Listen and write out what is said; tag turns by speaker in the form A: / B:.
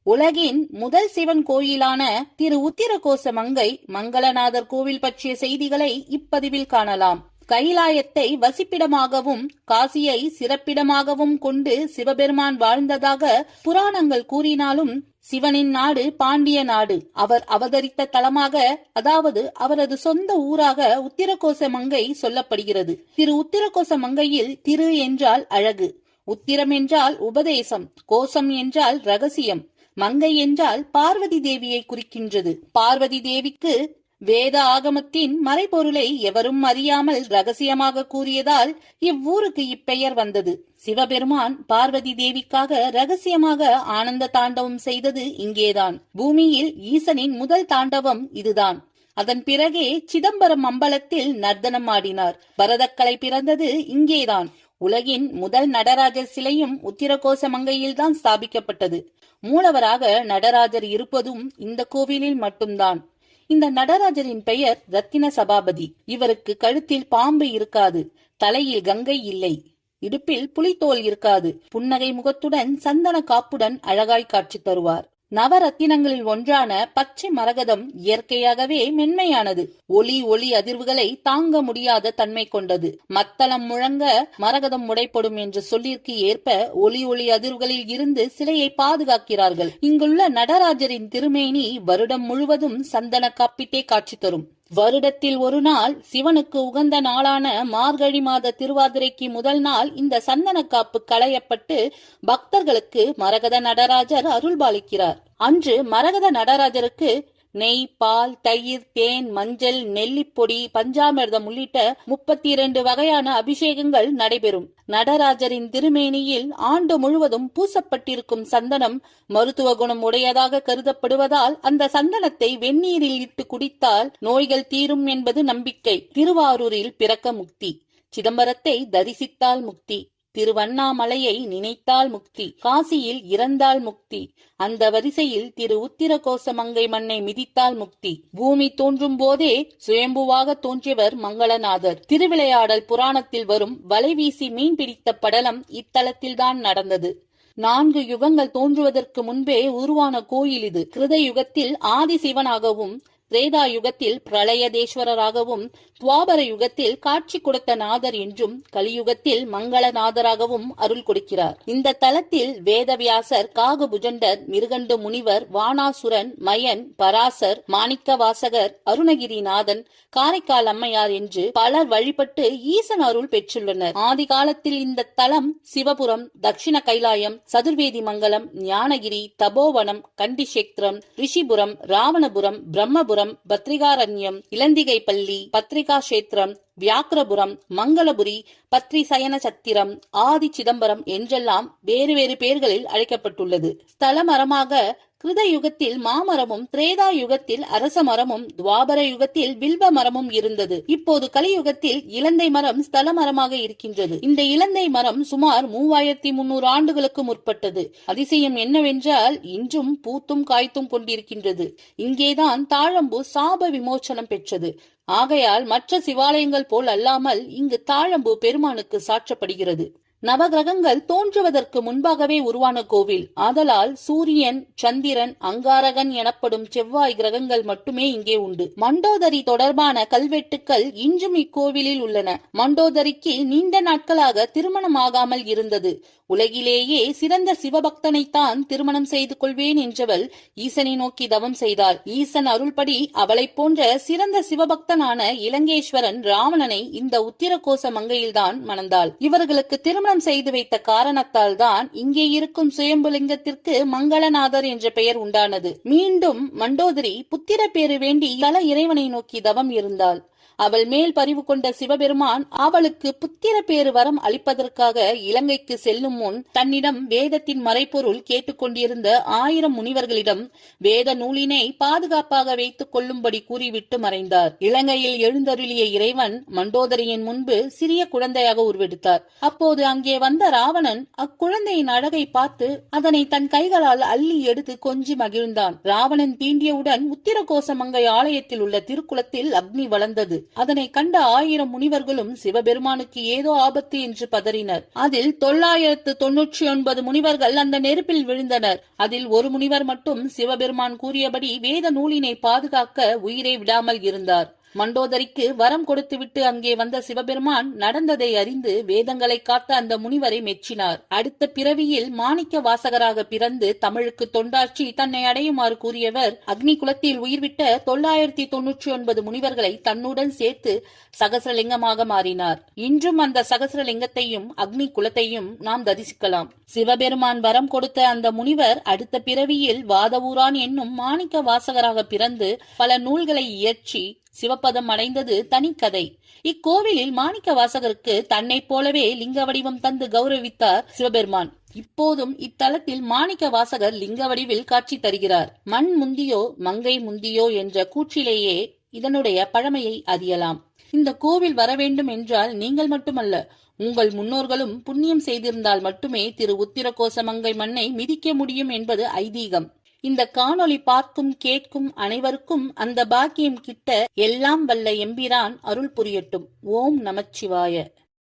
A: உலகின் முதல் சிவன் கோயிலான திரு உத்திரகோச மங்கை மங்களநாதர் கோவில் பற்றிய செய்திகளை இப்பதிவில் காணலாம். கைலாயத்தை வசிப்பிடமாகவும் காசியை சிறப்பிடமாகவும் கொண்டு சிவபெருமான் வாழ்ந்ததாக புராணங்கள் கூறினாலும் சிவனின் நாடு பாண்டிய நாடு. அவர் அவதரித்த தலமாக, அதாவது அவரது சொந்த ஊராக உத்திரகோச மங்கை சொல்லப்படுகிறது. திரு உத்திரகோச மங்கையில் திரு என்றால் அழகு, உத்திரம் என்றால் உபதேசம், கோசம் என்றால் ரகசியம், மங்கை என்றால் பார்வதி தேவியை குறிக்கின்றது. பார்வதி தேவிக்கு வேத ஆகமத்தின் மறைபொருளை எவரும் அறியாமல் ரகசியமாக கூறியதால் இவ்வூருக்கு இப்பெயர் வந்தது. சிவபெருமான் பார்வதி தேவிக்காக ரகசியமாக ஆனந்த தாண்டவம் செய்தது இங்கேதான். பூமியில் ஈசனின் முதல் தாண்டவம் இதுதான். அதன் பிறகே சிதம்பரம் அம்பலத்தில் நர்த்தனம் ஆடினார். பரதக்கலை பிறந்தது இங்கேதான். உலகின் முதல் நடராஜர் சிலையும் உத்திரகோச மங்கையில்தான் ஸ்தாபிக்கப்பட்டது. மூலவராக நடராஜர் இருப்பதும் இந்த கோவிலில் மட்டும்தான். இந்த நடராஜரின் பெயர் ரத்தின சபாபதி. இவருக்கு கழுத்தில் பாம்பு இருக்காது, தலையில் கங்கை இல்லை, இடுப்பில் புலித்தோல் இருக்காது. புன்னகை முகத்துடன் சந்தன காப்புடன் அழகாய் காட்சி தருவார். நவரத்தினங்களில் ஒன்றான பச்சை மரகதம் இயற்கையாகவே மென்மையானது. ஒளி அதிர்வுகளை தாங்க முடியாத தன்மை கொண்டது. மத்தளம் முழங்க மரகதம் உடைப்படும் என்ற சொல்லிற்கு ஏற்ப ஒளி அதிர்வுகளில் இருந்து சிலையை பாதுகாக்கிறார்கள். இங்குள்ள நடராஜரின் திருமேனி வருடம் முழுவதும் சந்தன காப்பிட்டே காட்சி தரும். வருடத்தில் ஒரு நாள், சிவனுக்கு உகந்த நாளான மார்கழி மாத திருவாதிரைக்கு முதல் நாள் இந்த சந்தன காப்பு களையப்பட்டு பக்தர்களுக்கு மரகத நடராஜர் அருள்பாலிக்கிறார். அன்று மரகத நடராஜருக்கு நெய், பால், தயிர், தேன், மஞ்சள், நெல்லிப்பொடி, பஞ்சாமிர்தம் உள்ளிட்ட 32 வகையான அபிஷேகங்கள் நடைபெறும். நடராஜரின் திருமேனியில் ஆண்டு முழுவதும் பூசப்பட்டிருக்கும் சந்தனம் மருத்துவ குணம் உடையதாக கருதப்படுவதால் அந்த சந்தனத்தை வெந்நீரில் இட்டு குடித்தால் நோய்கள் தீரும் என்பது நம்பிக்கை. திருவாரூரில் பிறக்க முக்தி, சிதம்பரத்தை தரிசித்தால் முக்தி, திருவண்ணாமலையை நினைத்தால் முக்தி, காசியில் இறந்தால் முக்தி, அந்த வரிசையில் திரு உத்திரகோச மங்கை மண்ணை மிதித்தால் முக்தி. பூமி தோன்றும் போதே சுயம்புவாக தோன்றியவர் மங்களநாதர். திருவிளையாடல் புராணத்தில் வரும் வலைவீசி மீன் பிடித்த படலம் இத்தலத்தில்தான் நடந்தது. 4 யுகங்கள் தோன்றுவதற்கு முன்பே உருவான கோயில் இது. கிருத யுகத்தில் ஆதி சிவனாகவும், திரேதா யுகத்தில் பிரளயதேஸ்வரராகவும், துவாபர யுகத்தில் காட்சி கொடுத்த நாதர் என்றும், கலியுகத்தில் மங்களநாதராகவும் அருள் கொடுக்கிறார். இந்த தலத்தில் வேதவியாசர், காகபுஜண்டர், மிருகண்டு முனிவர், வானாசுரன், மயன், பராசர், மாணிக்க வாசகர், அருணகிரிநாதன், காரைக்கால் அம்மையார் என்று பலர் வழிபட்டு ஈசன் அருள் பெற்றுள்ளனர். ஆதி காலத்தில் இந்த தலம் சிவபுரம், தட்சிண கைலாயம், சதுர்வேதி மங்கலம், ஞானகிரி, தபோவனம், கண்டிஷேத்திரம், ரிஷிபுரம், ராவணபுரம், பிரம்மபுரம், பத்ரிகாரண்யம், இலந்திகை பள்ளி, பத்ரிகா கஷேத்திரம், வியாக்கிரபுரம், மங்களபுரி, பத்ரி சயன சத்திரம், ஆதி சிதம்பரம் என்றெல்லாம் வேறு வேறு பெயர்களில் அழைக்கப்பட்டுள்ளது. ஸ்தல மரமாக கிருத யுகத்தில் மாமரமும், திரேதா யுகத்தில் அரச மரமும், துவாபர யுகத்தில் வில்வ மரமும் இருந்தது. இப்போது கலியுகத்தில் இலந்தை மரம் ஸ்தல மரமாக இருக்கின்றது. இந்த இலந்தை மரம் சுமார் 3300 ஆண்டுகளுக்கு முற்பட்டது. அதிசயம் என்னவென்றால் இன்றும் பூத்தும் காய்த்தும் கொண்டிருக்கின்றது. இங்கேதான் தாழம்பூ சாப விமோச்சனம் பெற்றது. ஆகையால் மற்ற சிவாலயங்கள் போல் அல்லாமல் இங்கு தாழம்பூ பெருமானுக்கு சாற்றப்படுகிறது. நவகிரகங்கள் தோன்றுவதற்கு முன்பாகவே உருவான கோவில். ஆதலால் சூரியன், சந்திரன், அங்காரகன் எனப்படும் செவ்வாய் கிரகங்கள் மட்டுமே இங்கே உண்டு. மண்டோதரி தொடர்பான கல்வெட்டுக்கள் இன்றும் இக்கோவிலில் உள்ளன. மண்டோதரிக்கு நீண்ட நாட்களாக திருமணம் ஆகாமல் இருந்தது. உலகிலேயே சிறந்த சிவபக்தனைத்தான் திருமணம் செய்து கொள்வேன் என்றவள் ஈசனை நோக்கி தவம் செய்தாள். ஈசன் அருள்படி அவளை போன்ற சிறந்த சிவபக்தனான இலங்கேஸ்வரன் ராவணனை இந்த உத்திரகோச மங்கையில்தான் மணந்தாள். இவர்களுக்கு திருமணம் செய்து வைத்த காரணத்தால் தான் இங்கே இருக்கும் சுயம்புலிங்கத்திற்கு மங்களநாதர் என்ற பெயர் உண்டானது. மீண்டும் மண்டோதரி புத்திர பேறு வேண்டி பல இறைவனை நோக்கி தவம் இருந்தாள். அவள் மேல் பரிவு கொண்ட சிவபெருமான் அவளுக்கு புத்திர பேறு வரம் அளிப்பதற்காக இலங்கைக்கு செல்லும் முன் தன்னிடம் வேதத்தின் மறைப்பொருள் கேட்டுக்கொண்டிருந்த 1000 முனிவர்களிடம் வேத நூலினை பாதுகாப்பாக வைத்துக் கொள்ளும்படி கூறிவிட்டு மறைந்தார். இலங்கையில் எழுந்தருளிய இறைவன் மண்டோதரியின் முன்பு சிறிய குழந்தையாக உருவெடுத்தார். அப்போது அங்கே வந்த ராவணன் அக்குழந்தையின் அழகை பார்த்து அதனை தன் கைகளால் அள்ளி எடுத்து கொஞ்சி மகிழ்ந்தான். ராவணன் தீண்டியவுடன் உத்திரகோச மங்கை ஆலயத்தில் உள்ள திருக்குளத்தில் அக்னி வளர்ந்தது. அதனை கண்ட 1000 முனிவர்களும் சிவபெருமானுக்கு ஏதோ ஆபத்து என்று பதறினர். அதில் 999 முனிவர்கள் அந்த நெருப்பில் விழுந்தனர். அதில் ஒரு முனிவர் மட்டும் சிவபெருமான் கூறியபடி வேத நூலினை பாதுகாக்க உயிரை விடாமல் இருந்தார். மண்டோதரிக்கு வரம் கொடுத்துவிட்டு அங்கே வந்த சிவபெருமான் நடந்ததை அறிந்து வேதங்களை காத்த அந்த முனிவரை மெச்சினார். அடுத்த பிறவியில் மாணிக்க வாசகராக பிறந்து தமிழுக்கு தொண்டாற்றி தன்னை அடையுமாறு கூறியவர் அக்னி குலத்தில் உயிர்விட்ட 999 முனிவர்களை தன்னுடன் சேர்த்து சகசிரலிங்கமாக மாறினார். இன்றும் அந்த சகசிரலிங்கத்தையும் அக்னி குலத்தையும் நாம் தரிசிக்கலாம். சிவபெருமான் வரம் கொடுத்த அந்த முனிவர் அடுத்த பிறவியில் வாதவூரான் என்னும் மாணிக்க வாசகராக பிறந்து பல நூல்களை இயற்றி சிவபதம் அடைந்தது தனிக்கதை. இக்கோவிலில் மாணிக்க வாசகருக்கு தன்னை போலவே லிங்க வடிவம் தந்து கௌரவித்தார் சிவபெருமான். இப்போதும் இத்தலத்தில் மாணிக்க வாசகர் லிங்க வடிவில் காட்சி தருகிறார். மண் முந்தியோ மங்கை முந்தியோ என்ற கூற்றிலேயே இதனுடைய பழமையை அறியலாம். இந்த கோவில் வர வேண்டும் என்றால் நீங்கள் மட்டுமல்ல, உங்கள் முன்னோர்களும் புண்ணியம் செய்திருந்தால் மட்டுமே திரு உத்திரகோசமங்கை மண்ணை மிதிக்க முடியும் என்பது ஐதீகம். இந்த காணொளி பார்க்கும் கேட்கும் அனைவருக்கும் அந்த பாக்கியம் கிட்ட எல்லாம் வல்ல எம்பிரான் அருள் புரியட்டும். ஓம் நமச்சிவாய.